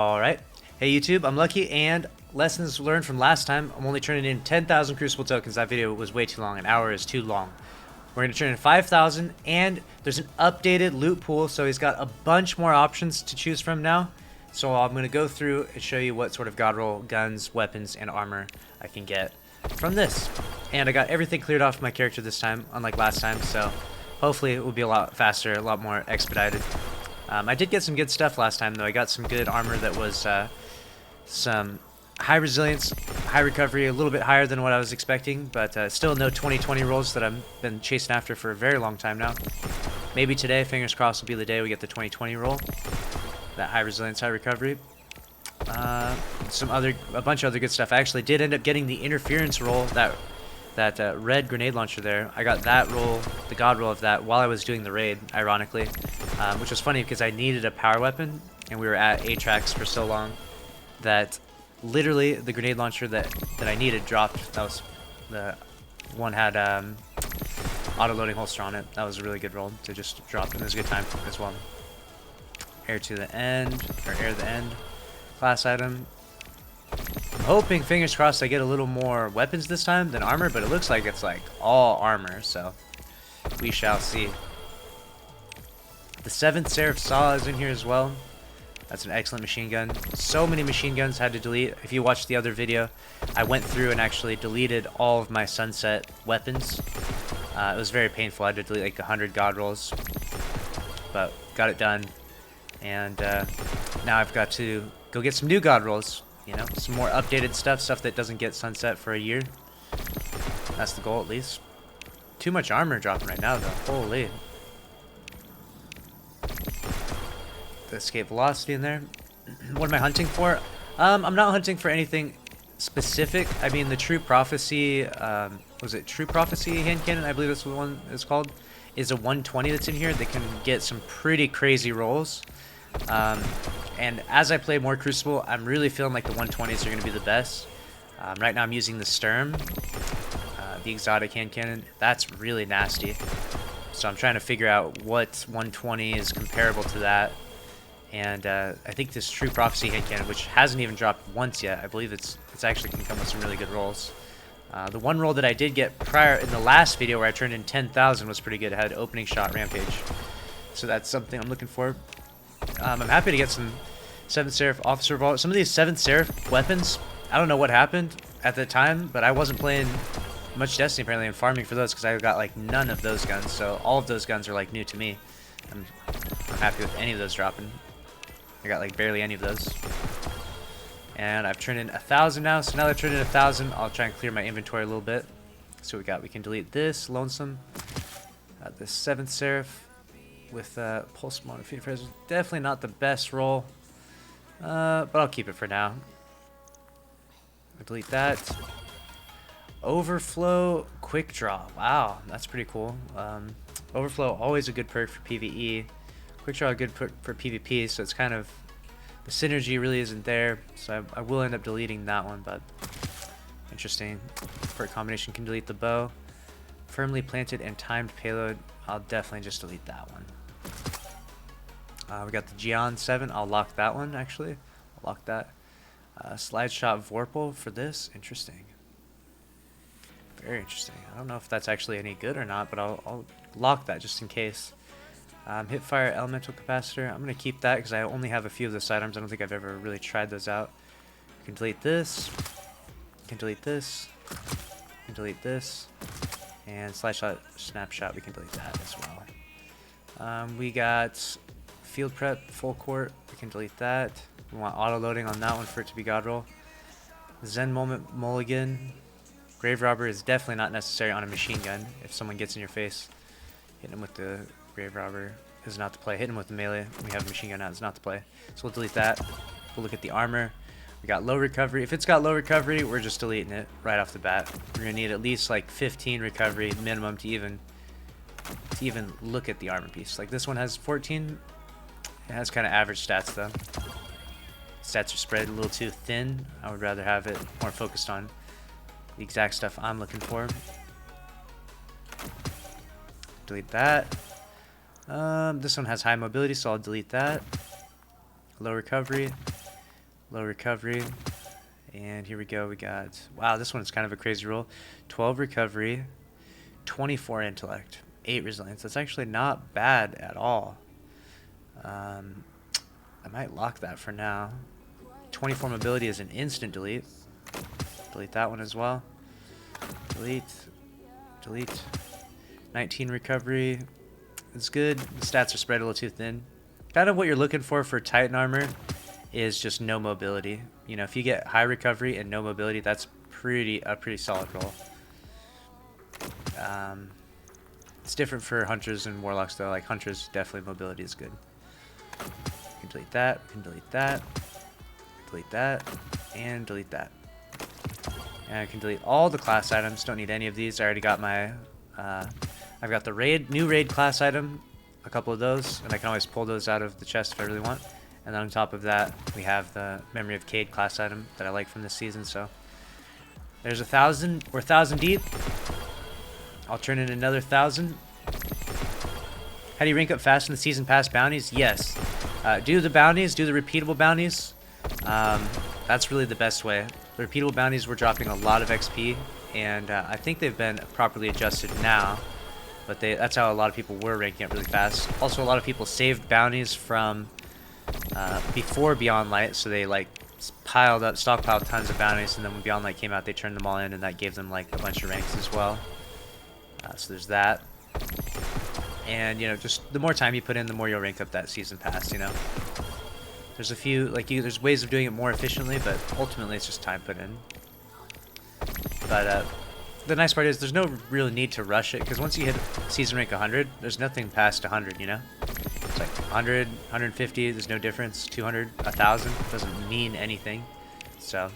Alright. Hey YouTube, I'm Lucky, and lessons learned from last time. I'm only turning in 10,000 Crucible tokens. That video was way too long. An hour is too long. We're going to turn in 5,000, and there's an updated loot pool, so he's got a bunch more options to choose from now. So I'm going to go through and show you what sort of god roll guns, weapons, and armor I can get from this. And I got everything cleared off my character this time, unlike last time, so hopefully it will be a lot faster, a lot more expedited. I did get some good stuff last time, though. I got some good armor that was some high resilience, high recovery, a little bit higher than what I was expecting, but still no 20/20 rolls that I've been chasing after for a very long time now. Maybe today, fingers crossed, will be the day we get the 20/20 roll. That high resilience, high recovery. A bunch of other good stuff. I actually did end up getting the interference roll, that red grenade launcher there. I got that roll, the god roll of that, while I was doing the raid, ironically. Which was funny because I needed a power weapon, and we were at A-tracks for so long that literally the grenade launcher that I needed dropped. That was the one had auto-loading holster on it. That was a really good roll to just drop, and it was a good time as well. Air to the end, or air to the end. Class item. I'm hoping, fingers crossed, I get a little more weapons this time than armor, but it looks like it's like all armor, so we shall see. The 7th Seraph Saw is in here as well. That's an excellent machine gun. So many machine guns had to delete. If you watched the other video, I went through and actually deleted all of my sunset weapons. It was very painful. I had to delete like 100 god rolls, but got it done. And now I've got to go get some new god rolls. You know, some more updated stuff that doesn't get sunset for a year. That's the goal, at least. Too much armor dropping right now, though. Holy. The escape velocity in there. What am I hunting for? I'm not hunting for anything specific. I mean, the True Prophecy, was it True Prophecy hand cannon? I believe that's what one is called. Is a 120 that's in here that can get some pretty crazy rolls. And as I play more Crucible, I'm really feeling like the 120s are going to be the best. Right now I'm using the Sturm, the exotic hand cannon. That's really nasty. So I'm trying to figure out what 120 is comparable to that. And I think this True Prophecy hand cannon, which hasn't even dropped once yet, I believe it's actually can come with some really good rolls. The one roll that I did get prior in the last video where I turned in 10,000 was pretty good. It had opening shot rampage. So that's something I'm looking for. I'm happy to get some 7th Seraph Officer Vault. Some of these 7th Seraph weapons, I don't know what happened at the time, but I wasn't playing much Destiny apparently and farming for those because I got like none of those guns. So all of those guns are like new to me. I'm happy with any of those dropping. I got like barely any of those. And I've turned in 1,000 now, so now that I've turned in 1,000, I'll try and clear my inventory a little bit. So we got, we can delete this, Lonesome. The 7th Seraph with Pulse Modified Presence. Definitely not the best roll, but I'll keep it for now. I'll delete that. Overflow Quick Draw. Wow, that's pretty cool. Overflow, always a good perk for PvE. Quick Draw, a good perk for PvP, so it's kind of, the synergy really isn't there, so I will end up deleting that one, but interesting. Perk combination can delete the bow. Firmly planted and timed payload, I'll definitely just delete that one. We got the Gion 7, I'll lock that one actually. I'll lock that. Slide Shot Vorpal for this, interesting. Very interesting. I don't know if that's actually any good or not, but I'll lock that just in case. Hipfire Elemental Capacitor. I'm going to keep that because I only have a few of the sidearms. I don't think I've ever really tried those out. You can delete this. You can delete this. You can delete this. And Slide Shot Snapshot, we can delete that as well. We got Field Prep, Full Court. We can delete that. We want auto-loading on that one for it to be God Roll. Zen Moment Mulligan. Grave Robber is definitely not necessary on a machine gun. If someone gets in your face, hitting them with the Grave Robber is not the play. Hitting them with the melee, we have a machine gun out, is not the play. So we'll delete that. We'll look at the armor. We got low recovery. If it's got low recovery, we're just deleting it right off the bat. We're gonna need at least like 15 recovery minimum to even look at the armor piece. Like this one has 14. It has kind of average stats though. Stats are spread a little too thin. I would rather have it more focused on the exact stuff I'm looking for. Delete that. This one has high mobility, so I'll delete that. Low recovery. Low recovery. And here we go. We got, wow, this one's kind of a crazy roll. 12 recovery, 24 intellect, 8 resilience. That's actually not bad at all. I might lock that for now. 24 mobility is an instant delete. Delete that one as well. Delete. Delete. 19 recovery. It's good. The stats are spread a little too thin. Kind of what you're looking for Titan armor is just no mobility. You know, if you get high recovery and no mobility, that's a pretty solid roll. It's different for hunters and warlocks though. Like hunters, definitely mobility is good. We can delete that. We can delete that. Delete that. And delete that. And I can delete all the class items. Don't need any of these. I already got my. I've got the new raid class item, a couple of those, and I can always pull those out of the chest if I really want. And then on top of that, we have the Memory of Cade class item that I like from this season. So there's 1,000. We're 1,000 deep. I'll turn in another 1,000. How do you rank up fast in the season pass bounties? Yes. Do the bounties. Do the repeatable bounties. That's really the best way. The repeatable bounties were dropping a lot of XP, and I think they've been properly adjusted now. But that's how a lot of people were ranking up really fast. Also, a lot of people saved bounties from before Beyond Light, so they like stockpiled tons of bounties, and then when Beyond Light came out, they turned them all in, and that gave them like a bunch of ranks as well. So there's that. And you know, just the more time you put in, the more you'll rank up that season pass. You know, there's a few there's ways of doing it more efficiently, but ultimately it's just time put in. But the nice part is there's no real need to rush it, because once you hit season rank 100, there's nothing past 100, you know? It's like 100, 150, there's no difference. 200, 1,000, doesn't mean anything. So,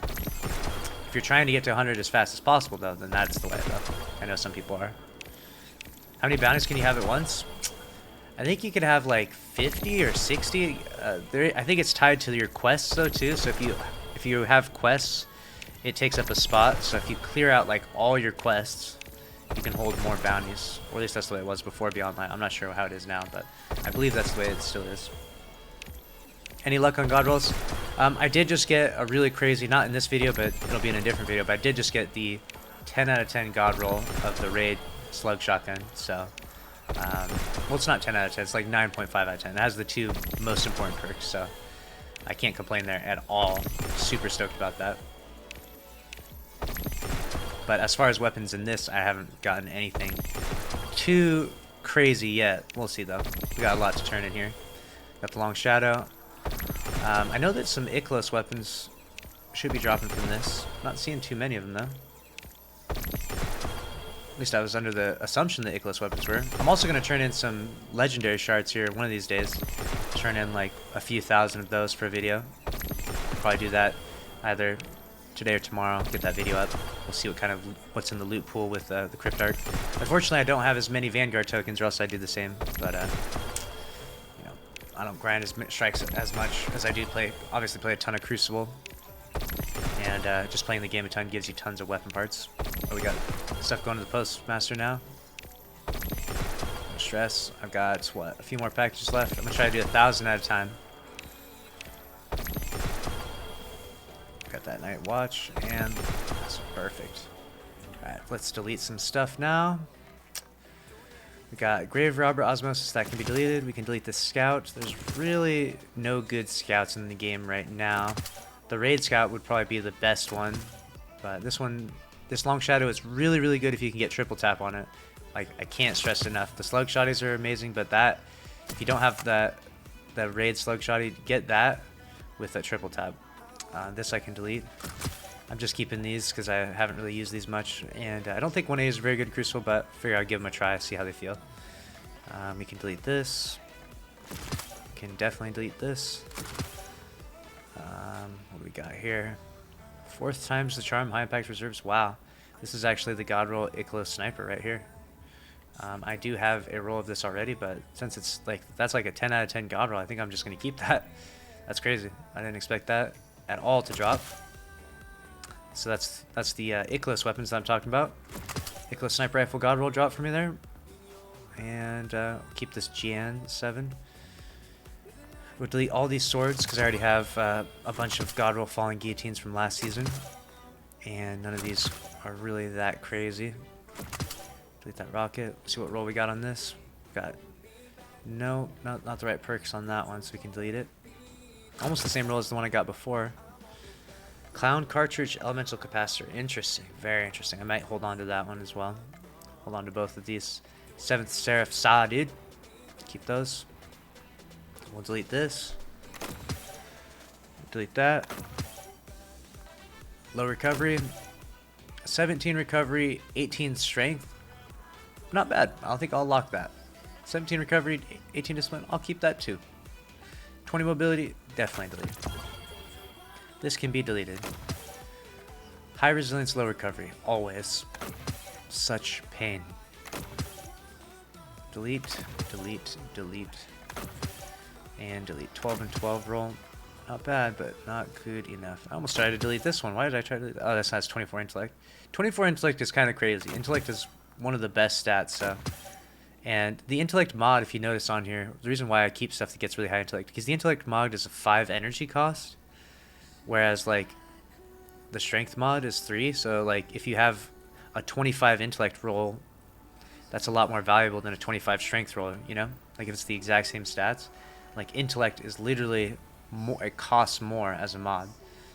if you're trying to get to 100 as fast as possible, though, then that's the way, though. I know some people are. How many bounties can you have at once? I think you could have like 50 or 60. I think it's tied to your quests, though, too. So if you have quests, it takes up a spot, so if you clear out like all your quests, you can hold more bounties. Or at least that's the way it was before Beyond Light. I'm not sure how it is now, but I believe that's the way it still is. Any luck on god rolls? I did just get a really crazy, not in this video, but it'll be in a different video, but I did just get the 10 out of 10 god roll of the raid slug shotgun. So, well, it's not 10 out of 10, it's like 9.5 out of 10. It has the 2 most important perks, so I can't complain there at all. Super stoked about that. But as far as weapons in this, I haven't gotten anything too crazy yet. We'll see, though. We got a lot to turn in here. Got the Long Shadow. I know that some Iklos weapons should be dropping from this. Not seeing too many of them, though. At least I was under the assumption that Iklos weapons were. I'm also going to turn in some legendary shards here one of these days. Turn in like a few thousand of those for a video. Probably do that either today or tomorrow. Get that video up. We'll see what's in the loot pool with the Crypt Arc. Unfortunately, I don't have as many Vanguard tokens, or else I'd do the same. But you know, I don't grind strikes as much as I do obviously play a ton of Crucible, and just playing the game a ton gives you tons of weapon parts. Oh, we got stuff going to the Postmaster now. No stress. I've got a few more packages left. I'm gonna try to do 1,000 at a time. Got that Night Watch, and that's perfect. Alright, let's delete some stuff now. We got Grave Robber Osmosis, that can be deleted. We can delete the Scout. There's really no good Scouts in the game right now. The Raid Scout would probably be the best one, but this Long Shadow is really, really good if you can get triple tap on it. Like, I can't stress it enough. The Slug Shotties are amazing, but if you don't have that Raid Slug Shotty, get that with a triple tap. This I can delete. I'm just keeping these because I haven't really used these much, and I don't think 1A is a very good Crucible, but I figure I'll give them a try, see how they feel. We can delete this. We can definitely delete this. What do we got here? 4th time's the charm, high impact reserves. Wow, this is actually the god roll Iklos sniper right here. I do have a roll of this already, but since it's that's like a 10 out of 10 god roll, I think I'm just gonna keep that. That's crazy. I didn't expect that at all to drop. So that's the Iklos weapons that I'm talking about. Iklos sniper rifle god roll drop for me there, and keep this Jan 7. We'll delete all these swords because I already have a bunch of God Roll Falling Guillotines from last season. And none of these are really that crazy. Delete that rocket. See what roll we got on this. Got no, not the right perks on that one, so we can delete it. Almost the same roll as the one I got before. Clown Cartridge Elemental Capacitor. Interesting. Very interesting. I might hold on to that one as well. Hold on to both of these. 7th Seraph Saw, dude. Keep those. We'll delete this. Delete that. Low recovery. 17 recovery, 18 strength. Not bad. I think I'll lock that. 17 recovery, 18 discipline. I'll keep that too. 20 mobility, definitely delete. This can be deleted. High resilience, low recovery. Always. Such pain. Delete, delete, delete. And delete. 12 and 12 roll. Not bad, but not good enough. I almost tried to delete this one. Why did I try to delete? Oh, that's not 24 intellect. 24 intellect is kind of crazy. Intellect is one of the best stats, so. And the intellect mod, if you notice on here, the reason why I keep stuff that gets really high intellect, because the intellect mod is a 5 energy cost, whereas like the strength mod is 3. So like if you have a 25 intellect roll, that's a lot more valuable than a 25 strength roll, you know? Like if it's the exact same stats. Like intellect is literally more, it costs more as a mod.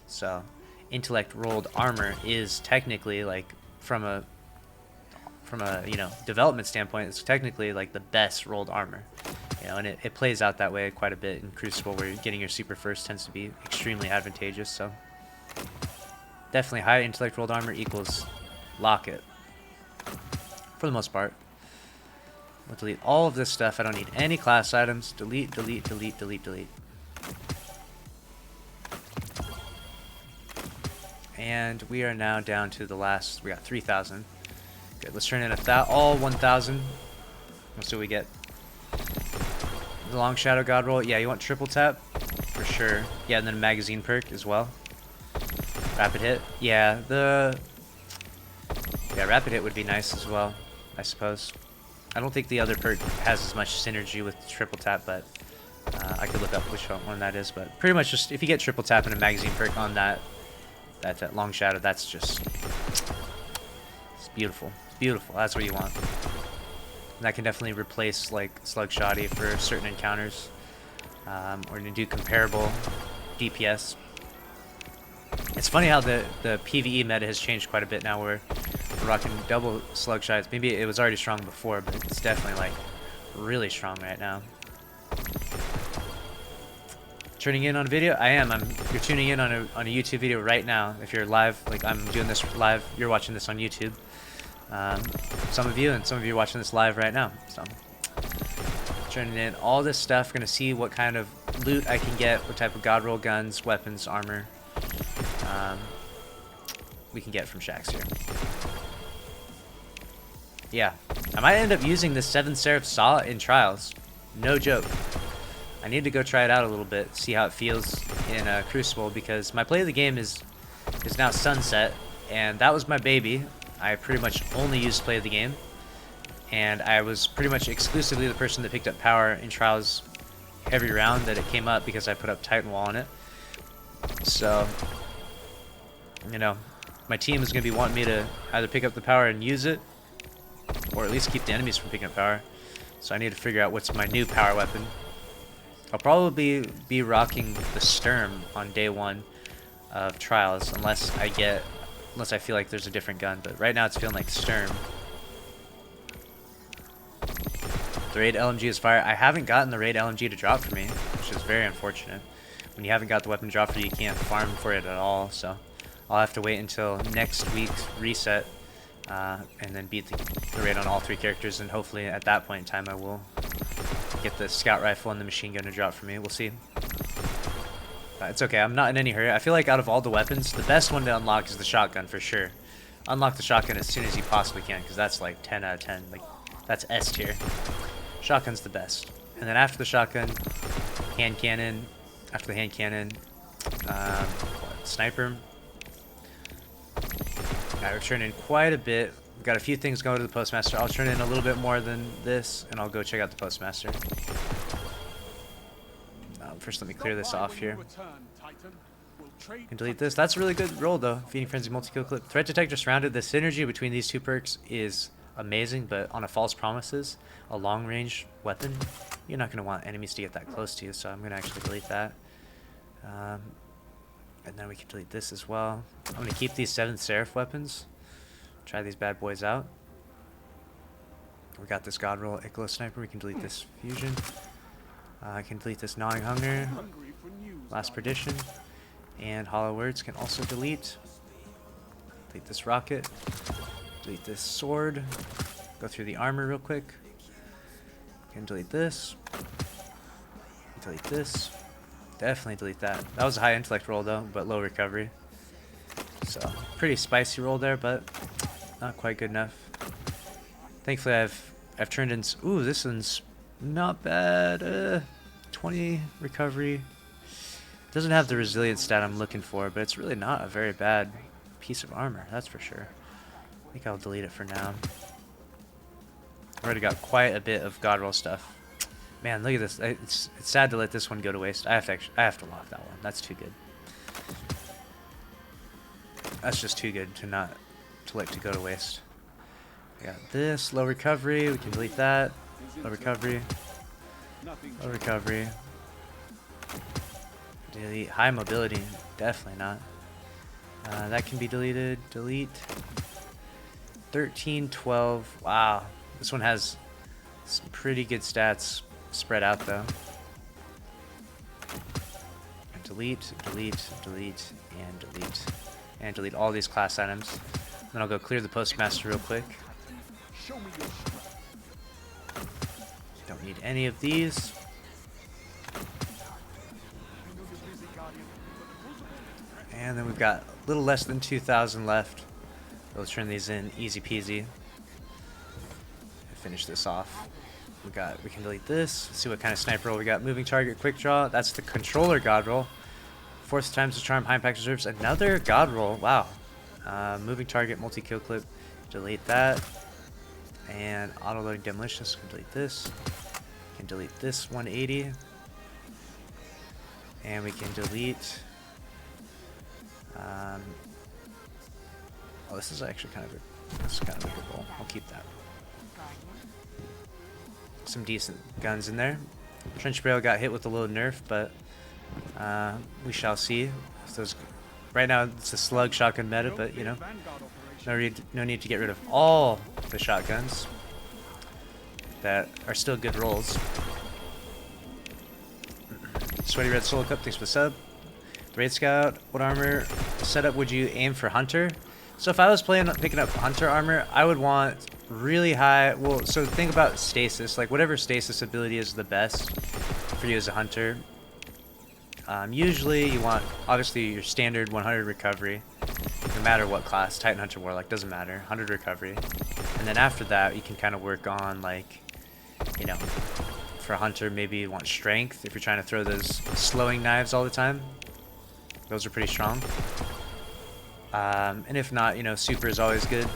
So intellect rolled armor is technically like from a you know development standpoint, it's technically like the best rolled armor, you know, and it plays out that way quite a bit in Crucible, where getting your super first tends to be extremely advantageous. So definitely high intellect rolled armor equals lock it for the most part. We'll delete all of this stuff. I don't need any class items. Delete, delete, delete, delete, delete. And we are now down to the last. We got 3,000. Good. Let's turn in all 1,000. Let's see what we get. The long shadow god roll. Yeah, you want triple tap for sure. Yeah, and then a magazine perk as well. Rapid hit. Yeah, rapid hit would be nice as well, I suppose. I don't think the other perk has as much synergy with triple tap, but I could look up which one that is. But pretty much just if you get triple tap and a magazine perk on that long shadow, that's just it's beautiful. It's beautiful. That's what you want. And that can definitely replace like slug shoddy for certain encounters, or to do comparable DPS. It's funny how the PvE meta has changed quite a bit now, where we're rocking double slug shots. Maybe it was already strong before, but it's definitely like really strong right now. Turning in on a video? I am. You're tuning in on a YouTube video right now. If you're live, like I'm doing this live, you're watching this on YouTube. Some of you, and some of you are watching this live right now. So turning in all this stuff. Gonna see what kind of loot I can get, what type of god roll guns, weapons, armor we can get from Shax here. Yeah, I might end up using the 7th Seraph Saw in Trials. No joke. I need to go try it out a little bit, see how it feels in Crucible, because my play of the game is now Sunset, and that was my baby. I pretty much only used play of the game, and I was pretty much exclusively the person that picked up power in Trials every round that it came up, because I put up Titan Wall on it. So, you know, my team is going to be wanting me to either pick up the power and use it, or at least keep the enemies from picking up power. So I need to figure out what's my new power weapon. I'll probably be rocking the Sturm on day 1 of Trials, unless I feel like there's a different gun. But right now it's feeling like Sturm. The raid LMG is fire. I haven't gotten the raid LMG to drop for me, which is very unfortunate. When you haven't got the weapon to drop for you, you can't farm for it at all. So I'll have to wait until next week's reset, and then beat the raid on all 3 characters, and hopefully at that point in time I will get the scout rifle and the machine gun to drop for me. We'll see. It's okay, I'm not in any hurry. I feel like out of all the weapons, the best one to unlock is the shotgun for sure. Unlock the shotgun as soon as you possibly can, because that's like 10 out of 10. Like, that's S tier. Shotgun's the best. And then after the shotgun, hand cannon. After the hand cannon, sniper. I return in quite a bit. We've got a few things going to the Postmaster. I'll turn in a little bit more than this, and I'll go check out the Postmaster. first let me clear this off here. Can delete this. That's a really good roll though. Feeding Frenzy, multi-kill clip. Threat Detector Surrounded. The synergy between these two perks is amazing, but on a False Promises, a long range weapon, you're not going to want enemies to get that close to you, so I'm going to actually delete that. And then we can delete this as well. I'm going to keep these 7th Seraph weapons. Try these bad boys out. We got this God Roll Ichlo Sniper. We can delete this Fusion. I can delete this Gnawing Hunger. Last Perdition. And Hollow Words can also delete. Delete this Rocket. Delete this Sword. Go through the armor real quick. Can delete this. Delete this. Definitely delete that. That was a high intellect roll though, but low recovery. So, pretty spicy roll there, but not quite good enough. Thankfully I've turned in... Ooh, this one's not bad. 20 recovery. Doesn't have the resilience stat I'm looking for, but it's really not a very bad piece of armor, that's for sure. I think I'll delete it for now. I've already got quite a bit of God Roll stuff. Man, look at this. It's sad to let this one go to waste. I have to lock that one. That's too good. That's just too good to let it go to waste. I got this low recovery. We can delete that. Low recovery. Low recovery. Delete high mobility. Definitely not. That can be deleted. Delete. 13, 12. Wow. This one has some pretty good stats spread out though. And delete, delete, delete, and delete. And delete all these class items. Then I'll go clear the Postmaster real quick. Don't need any of these. And then we've got a little less than 2,000 left. Let's turn these in easy peasy. Finish this off. We can delete this. Let's see what kind of sniper roll we got. Moving target, quick draw. That's the controller God Roll. 4th time's the charm. High impact reserves. Another God Roll. Wow. Moving target, multi-kill clip. Delete that. And auto loading demolition. So we can delete this. We can delete this 180. And we can delete. Oh, this is actually kind of a good roll. I'll keep that. Some decent guns in there. Trench Barrel got hit with a little nerf, but we shall see. Right now it's a slug shotgun meta, but you know, no need to get rid of all the shotguns that are still good rolls. Sweaty Red Soul Cup, thanks for the sub. Raid Scout, what armor setup would you aim for Hunter? So if I was picking up Hunter armor, I would want really high, well, so think about stasis, like whatever stasis ability is the best for you as a Hunter. Usually you want, obviously, your standard 100 recovery, no matter what class, Titan, Hunter, Warlock, doesn't matter, 100 recovery. And then after that, you can kind of work on, like, you know, for a Hunter, maybe you want strength if you're trying to throw those slowing knives all the time. Those are pretty strong. And if not, you know, super is always good.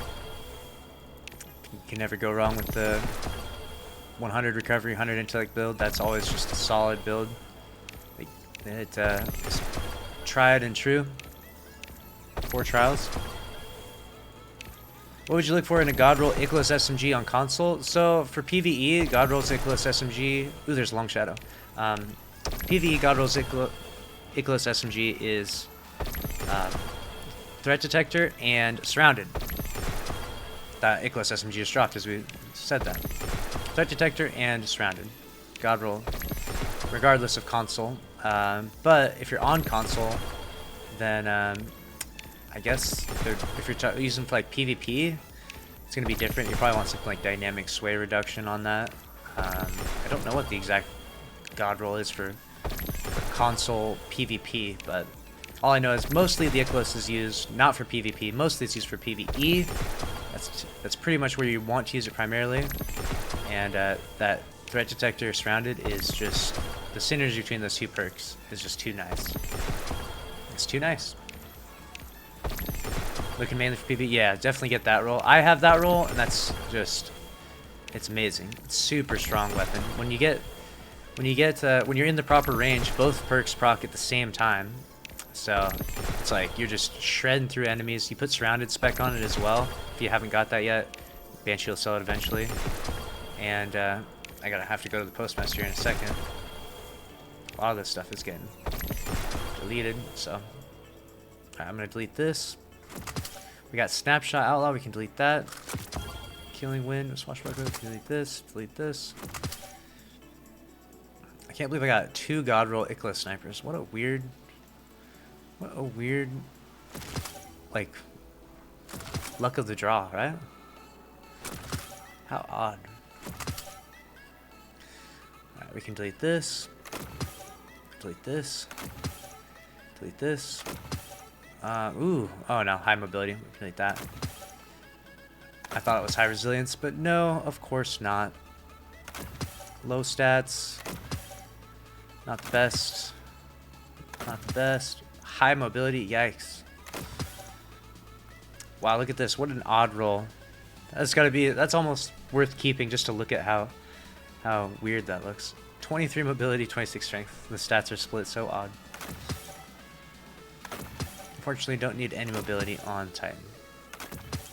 You can never go wrong with the 100 recovery, 100 intellect build. That's always just a solid build. It's tried and true. 4 trials. What would you look for in a God Roll Ichlos SMG on console? So for PvE, God Rolls Ichlos SMG. Ooh, there's Long Shadow. PvE God Rolls Ichlos SMG is Threat Detector and Surrounded. That Ichlos SMG just dropped as we said that. Threat Detector and Surrounded. God Roll, regardless of console. But if you're on console, then I guess if you're using for like PvP, it's gonna be different. You probably want something like dynamic sway reduction on that. I don't know what the exact God Roll is for console PvP, but all I know is mostly the Ichlos is used not for PvP. Mostly it's used for PvE. That's pretty much where you want to use it primarily. And that Threat Detector Surrounded is just, the synergy between those two perks is just too nice. It's too nice. Looking mainly for PvE, yeah, definitely get that roll. I have that roll, and that's just, it's amazing. It's super strong weapon. When you get when you get when you're in the proper range, both perks proc at the same time. So it's like you're just shredding through enemies. You put surrounded spec on it as well if you haven't got that yet. Banshee will sell it eventually. And I gotta have to go to the Postmaster here in a second. A lot of this stuff is getting deleted, so alright, I'm gonna delete this. We got Snapshot Outlaw, we can delete that. Killing Wind, Swashbuckler, delete this, delete this. I can't believe I got 2 God Roll Icarus Snipers. What a weird, like, luck of the draw, right? How odd. Alright, we can delete this. Delete this. Delete this. Ooh. Oh no, high mobility. We can delete that. I thought it was high resilience, but no, of course not. Low stats. Not the best. Not the best. High mobility. Yikes. Wow, look at this. What an odd roll. That's gotta be, that's almost worth keeping just to look at how weird that looks. 23 mobility, 26 strength. The stats are split so odd. Unfortunately, don't need any mobility on Titan.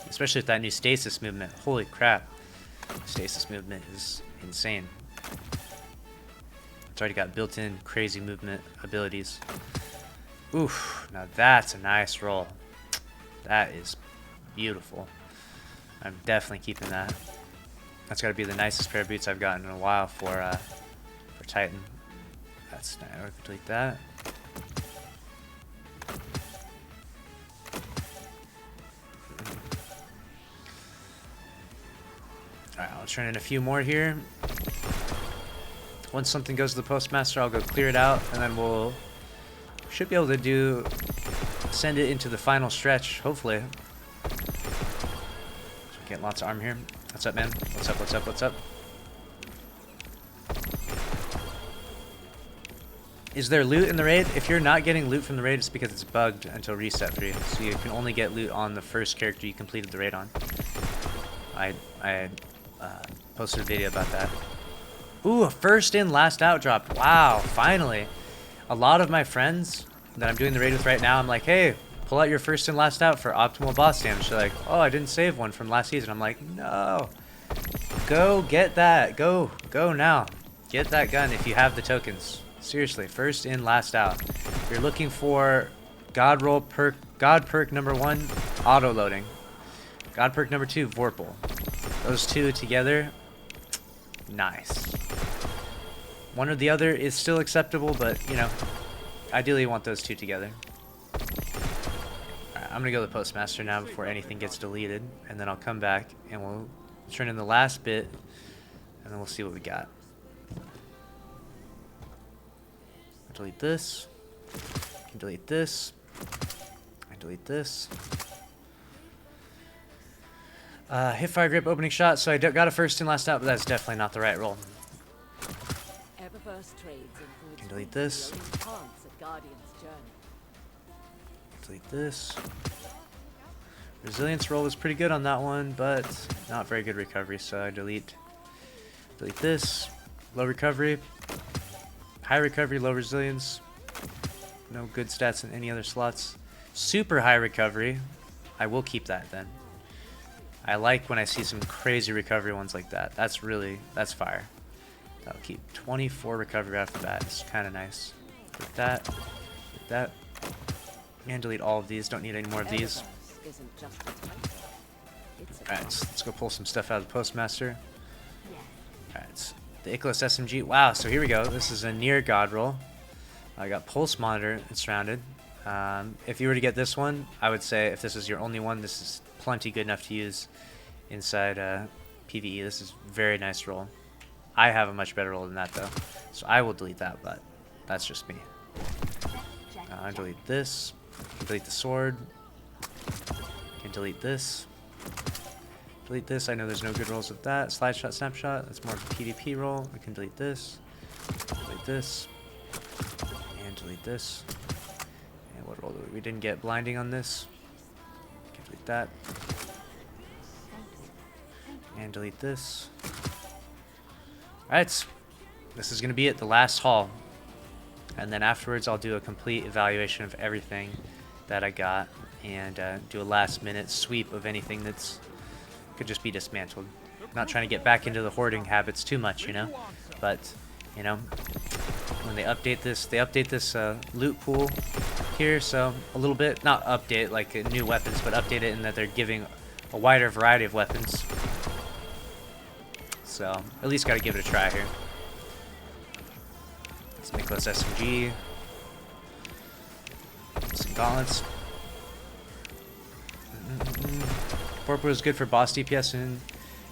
Especially with that new stasis movement. Holy crap. Stasis movement is insane. It's already got built-in crazy movement abilities. Oof, now that's a nice roll. That is beautiful. I'm definitely keeping that. That's got to be the nicest pair of boots I've gotten in a while for Titan. That's nice. We can delete that. Alright, I'll turn in a few more here. Once something goes to the Postmaster, I'll go clear it out, and then we'll should be able to send it into the final stretch, hopefully. Get lots of armor here. What's up, man? What's up, what's up, what's up? Is there loot in the raid? If you're not getting loot from the raid, it's because it's bugged until reset for you. So you can only get loot on the first character you completed the raid on. I posted a video about that. Ooh, a first in, last out dropped. Wow, finally. A lot of my friends that I'm doing the raid with right now, I'm like, hey, pull out your first and last out for optimal boss damage. They're like, oh, I didn't save one from last season. I'm like, no. Go get that. Go now. Get that gun if you have the tokens. Seriously, first in, last out. You're looking for God perk number 1, auto loading. God perk number 2, Vorpal. Those two together, nice. One or the other is still acceptable, but you know, ideally you want those two together. Alright, I'm gonna go to the Postmaster now before anything gets deleted, and then I'll come back and we'll turn in the last bit, and then we'll see what we got. Delete this. I can delete this. I delete this. Hipfire grip opening shot, so I got a first and last out, but that's definitely not the right roll. I can delete this. Delete this. Resilience roll was pretty good on that one, but not very good recovery, so I delete this. Low recovery. High recovery, low resilience. No good stats in any other slots. Super high recovery. I will keep that then. I like when I see some crazy recovery ones like that. That's fire. That'll keep 24 recovery off the bat. It's kind of nice. Get that. Get that. And delete all of these. Don't need any more of these. Alright, so let's go pull some stuff out of the Postmaster. Alright, the Icarus SMG. Wow, so here we go. This is a near God roll. I got Pulse Monitor and Surrounded. If you were to get this one, I would say if this is your only one, this is plenty good enough to use inside PvE. This is a very nice roll. I have a much better roll than that though, so I will delete that, but that's just me. I delete this. Delete the sword. Can delete this. Delete this. I know there's no good rolls with that. Slide shot, snapshot. That's more of a PvP roll. I can delete this. Delete this. And delete this. And what roll do we didn't get blinding on this. Can delete that. And delete this. Alright. this is going to be it, the last haul. And then afterwards, I'll do a complete evaluation of everything that I got and do a last-minute sweep of anything that's could just be dismantled. I'm not trying to get back into the hoarding habits too much, you know. But you know, when they update this loot pool here, so a little bit, not update like new weapons, but update it in that they're giving a wider variety of weapons. So at least got to give it a try here. Let's make less SMG. Some gauntlets. Vorpal is good for boss DPS and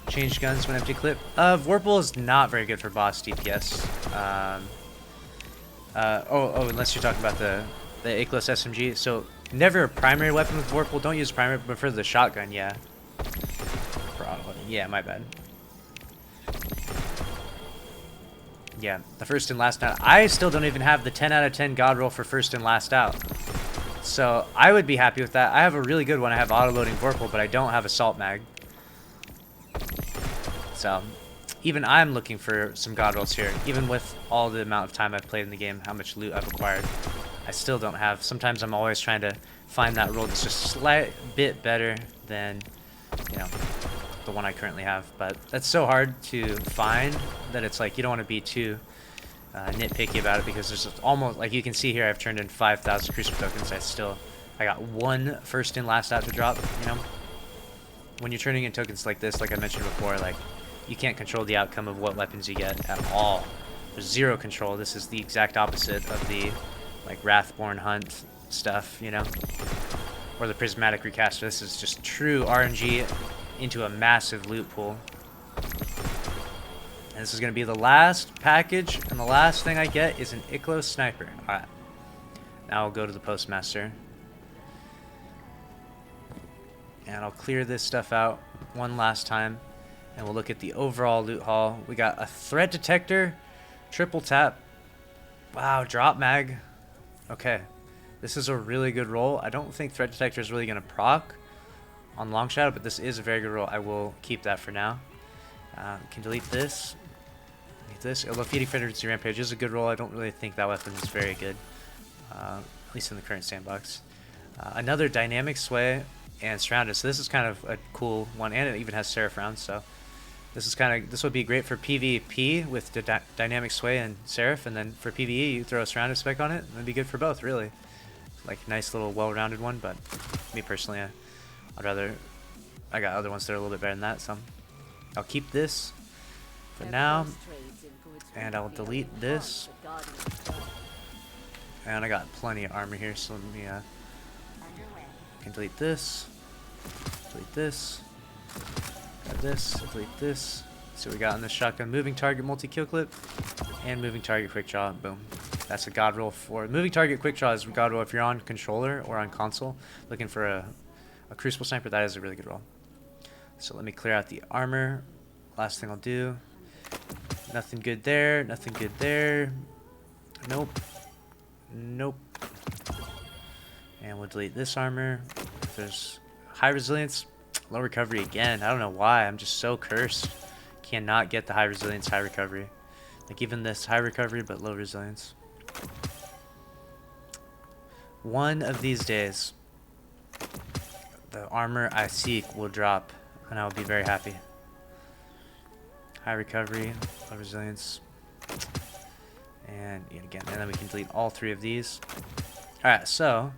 change guns when empty clip. Vorpal is not very good for boss DPS. Unless you're talking about the Aklos SMG. So never a primary weapon with Vorpal. Don't use primary, but for the shotgun, yeah. Yeah, my bad. Yeah, the first and last out. I still don't even have the 10 out of 10 god roll for first and last out. So I would be happy with that. I have a really good one. I have auto-loading Vorpal, but I don't have Assault Mag. So even I'm looking for some god rolls here. Even with all the amount of time I've played in the game, how much loot I've acquired, I still don't have. Sometimes I'm always trying to find that roll that's just a slight bit better than, you know, the one I currently have. But that's so hard to find that it's like you don't want to be too nitpicky about it, because there's almost, like you can see here, I've turned in 5,000 Crucible tokens. I got one first in last out to drop. You know, when you're turning in tokens like this, like I mentioned before, like you can't control the outcome of what weapons you get at all. There's zero control. This is the exact opposite of the like Wrathborn Hunt stuff, you know, or the Prismatic Recaster. This is just true RNG into a massive loot pool. And this is going to be the last package, and the last thing I get is an Iklos Sniper. Alright. Now I'll go to the Postmaster. And I'll clear this stuff out one last time, and we'll look at the overall loot haul. We got a Threat Detector, triple tap. Wow, drop mag. Okay. This is a really good roll. I don't think Threat Detector is really going to proc on Long Shadow, but this is a very good roll. I will keep that for now. Can delete this. Delete this. Although Feeding Frenzy Rampage is a good roll, I don't really think that weapon is very good, at least in the current sandbox. Another Dynamic Sway and Surrounded. So this is kind of a cool one, and it even has Seraph rounds. So this would be great for PvP with the Dynamic Sway and Seraph, and then for PvE you throw a Surrounded spec on it. It'd be good for both, really. Like nice little well-rounded one, but me personally, I'd rather. I got other ones that are a little bit better than that, so I'll keep this for now, and I'll delete this. And I got plenty of armor here, so let me can delete this, delete this, got this, delete this. So we got in this shotgun: moving target multi-kill clip and moving target quick draw. Boom. That's a god roll for moving target quick draw. Is a god roll if you're on controller or on console looking for a Crucible Sniper. That is a really good roll. So let me clear out the armor. Last thing I'll do. Nothing good there. Nothing good there. Nope. Nope. And we'll delete this armor. If there's high resilience, low recovery again. I don't know why. I'm just so cursed. Cannot get the high resilience, high recovery. Like even this high recovery, but low resilience. One of these days, the armor I seek will drop, and I will be very happy. High recovery, low resilience, and yet again, and then we can delete all three of these. Alright, so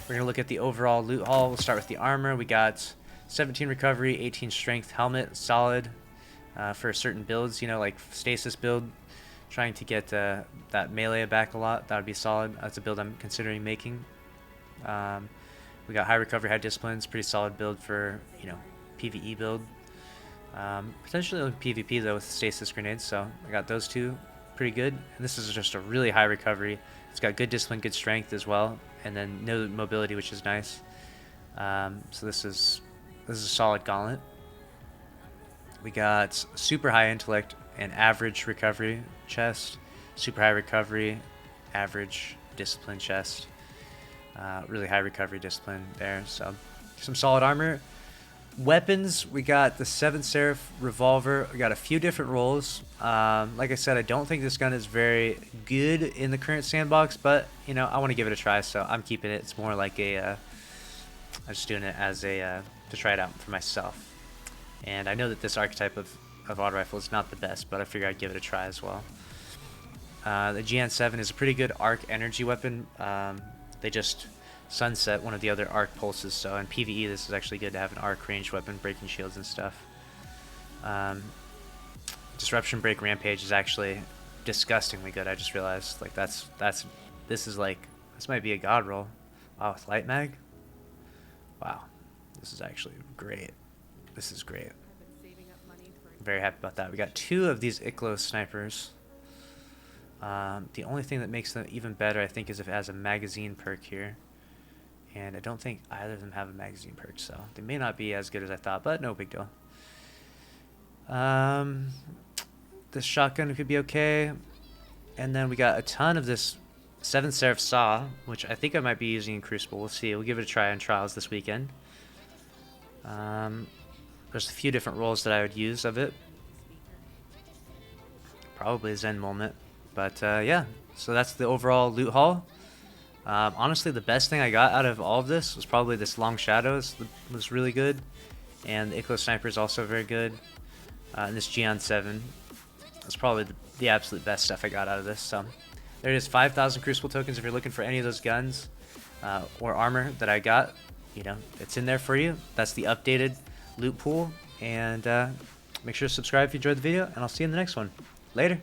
we're going to look at the overall loot haul. We'll start with the armor. We got 17 recovery, 18 strength, helmet, solid for certain builds, you know, like stasis build, trying to get that melee back a lot. That would be solid. That's a build I'm considering making. We got high recovery, high discipline. It's pretty solid build for, you know, PvE build. Potentially PvP though with stasis grenades. So I got those two pretty good. And this is just a really high recovery. It's got good discipline, good strength as well, and then no mobility, which is nice. So this is a solid gauntlet. We got super high intellect and average recovery chest, super high recovery, average discipline chest. Really high recovery discipline there. So some solid armor. Weapons, we got the 7 Seraph revolver. We got a few different rolls. Like I said, I don't think this gun is very good in the current sandbox, but you know, I want to give it a try, so I'm keeping it. It's more like I'm just doing it as a to try it out for myself. And I know that this archetype of auto rifle is not the best, but I figure I'd give it a try as well. The GN7 is a pretty good arc energy weapon. They just sunset one of the other arc pulses, so in PvE this is actually good to have an arc ranged weapon, breaking shields and stuff. Disruption break rampage is actually disgustingly good. I just realized, like, this might be a god roll. Wow, with light mag. Wow, this is actually great. This is great. I'm very happy about that. We got 2 of these Iklo snipers. The only thing that makes them even better, I think, is if it has a magazine perk here. And I don't think either of them have a magazine perk, so they may not be as good as I thought, but no big deal. This shotgun could be okay. And then we got a ton of this 7 Seraph Saw, which I think I might be using in Crucible. We'll see. We'll give it a try on Trials this weekend. There's a few different rolls that I would use of it. Probably a Zen moment. But yeah, so that's the overall loot haul. Honestly, the best thing I got out of all of this was probably this Long Shadows. Was really good. And the Iklo Sniper is also very good. And this Geon 7 was probably the absolute best stuff I got out of this. So there it is, 5,000 Crucible tokens. If you're looking for any of those guns or armor that I got, you know, it's in there for you. That's the updated loot pool. And make sure to subscribe if you enjoyed the video, and I'll see you in the next one. Later.